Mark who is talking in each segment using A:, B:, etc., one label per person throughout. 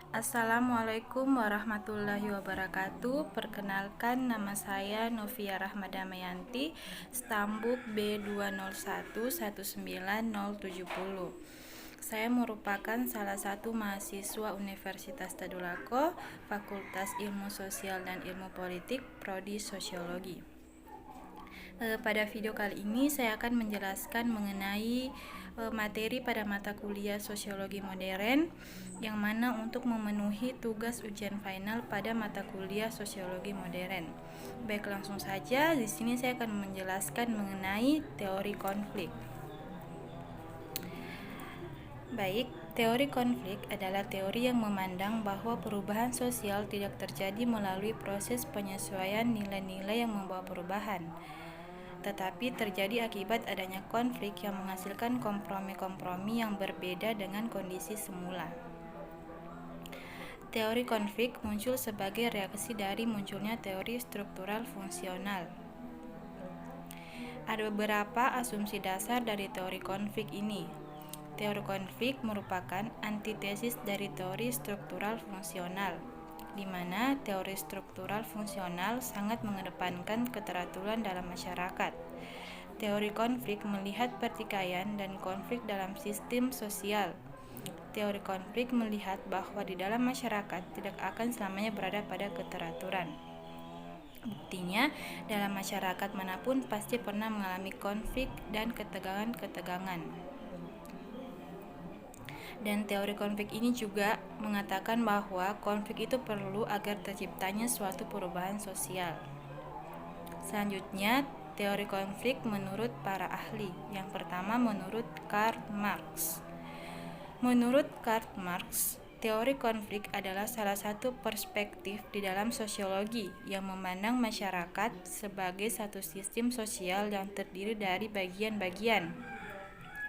A: Assalamualaikum warahmatullahi wabarakatuh. Perkenalkan, nama saya Novia Rahmadamayanti, Stambuk B201 19070. Saya merupakan salah satu mahasiswa Universitas Tadulako, Fakultas Ilmu Sosial dan Ilmu Politik, Prodi Sosiologi. Pada video kali ini saya akan menjelaskan mengenai materi pada mata kuliah Sosiologi Modern, yang mana untuk memenuhi tugas ujian final pada mata kuliah Sosiologi Modern. Baik, langsung saja di sini saya akan menjelaskan mengenai teori konflik. Baik, teori konflik adalah teori yang memandang bahwa perubahan sosial tidak terjadi melalui proses penyesuaian nilai-nilai yang membawa perubahan, tetapi terjadi akibat adanya konflik yang menghasilkan kompromi-kompromi yang berbeda dengan kondisi semula. Teori konflik muncul sebagai reaksi dari munculnya teori struktural fungsional. Ada beberapa asumsi dasar dari teori konflik ini. Teori konflik merupakan antitesis dari teori struktural fungsional, di mana teori struktural fungsional sangat mengedepankan keteraturan dalam masyarakat. Teori konflik melihat pertikaian dan konflik dalam sistem sosial. Teori konflik melihat bahwa di dalam masyarakat tidak akan selamanya berada pada keteraturan. Buktinya, dalam masyarakat manapun pasti pernah mengalami konflik dan ketegangan-ketegangan. Dan teori konflik ini juga mengatakan bahwa konflik itu perlu agar terciptanya suatu perubahan sosial. Selanjutnya, teori konflik menurut para ahli. Yang pertama, menurut Karl Marx. Menurut Karl Marx, teori konflik adalah salah satu perspektif di dalam sosiologi yang memandang masyarakat sebagai satu sistem sosial yang terdiri dari bagian-bagian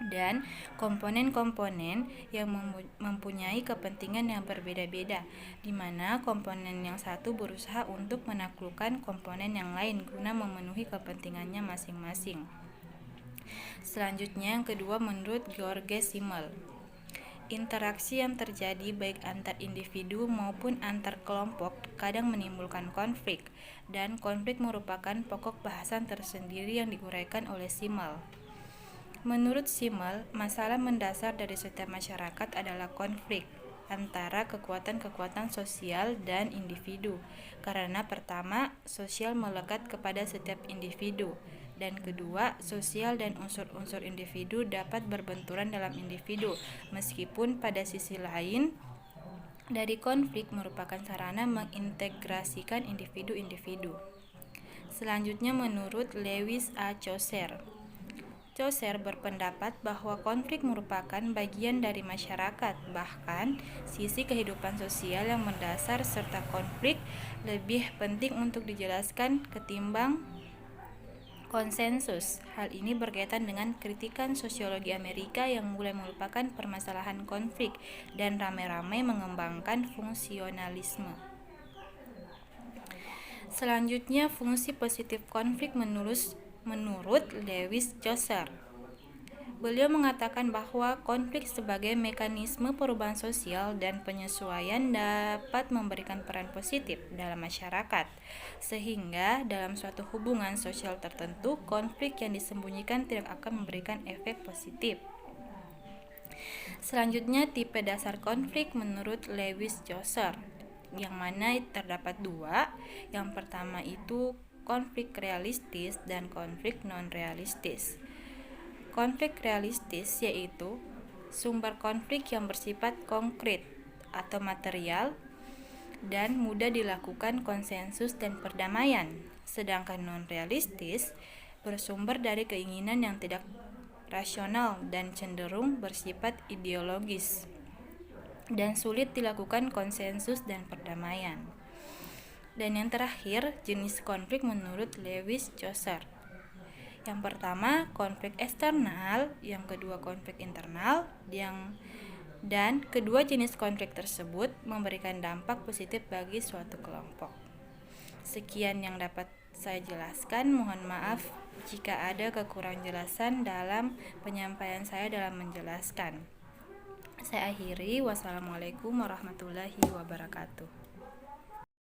A: dan komponen-komponen yang mempunyai kepentingan yang berbeda-beda, di mana komponen yang satu berusaha untuk menaklukkan komponen yang lain guna memenuhi kepentingannya masing-masing. Selanjutnya, yang kedua, menurut George Simmel, interaksi yang terjadi baik antar individu maupun antar kelompok kadang menimbulkan konflik, dan konflik merupakan pokok bahasan tersendiri yang diuraikan oleh Simmel. Menurut Simmel, masalah mendasar dari setiap masyarakat adalah konflik antara kekuatan-kekuatan sosial dan individu, karena pertama, sosial melekat kepada setiap individu, dan kedua, sosial dan unsur-unsur individu dapat berbenturan dalam individu, meskipun pada sisi lain, dari konflik merupakan sarana mengintegrasikan individu-individu. Selanjutnya, menurut Lewis A. Chaucer, Chaucer berpendapat bahwa konflik merupakan bagian dari masyarakat, bahkan sisi kehidupan sosial yang mendasar serta konflik lebih penting untuk dijelaskan ketimbang konsensus. Hal ini berkaitan dengan kritikan sosiologi Amerika yang mulai melupakan permasalahan konflik dan ramai-ramai mengembangkan fungsionalisme. Selanjutnya, fungsi positif konflik menurut Lewis Chaucer. Beliau mengatakan bahwa konflik sebagai mekanisme perubahan sosial dan penyesuaian dapat memberikan peran positif dalam masyarakat, sehingga dalam suatu hubungan sosial tertentu, konflik yang disembunyikan tidak akan memberikan efek positif. Selanjutnya, tipe dasar konflik menurut Lewis Chaucer, yang mana terdapat dua. Yang pertama itu konflik realistis dan konflik non-realistis. Konflik realistis yaitu sumber konflik yang bersifat konkret atau material dan mudah dilakukan konsensus dan perdamaian. Sedangkan non-realistis bersumber dari keinginan yang tidak rasional dan cenderung bersifat ideologis dan sulit dilakukan konsensus dan perdamaian. Dan yang terakhir, jenis konflik menurut Lewis Chaucer. Yang pertama, konflik eksternal, yang kedua konflik internal, dan kedua jenis konflik tersebut memberikan dampak positif bagi suatu kelompok. Sekian yang dapat saya jelaskan. Mohon maaf jika ada kekurang jelasan dalam penyampaian saya dalam menjelaskan. Saya akhiri, wassalamualaikum warahmatullahi wabarakatuh.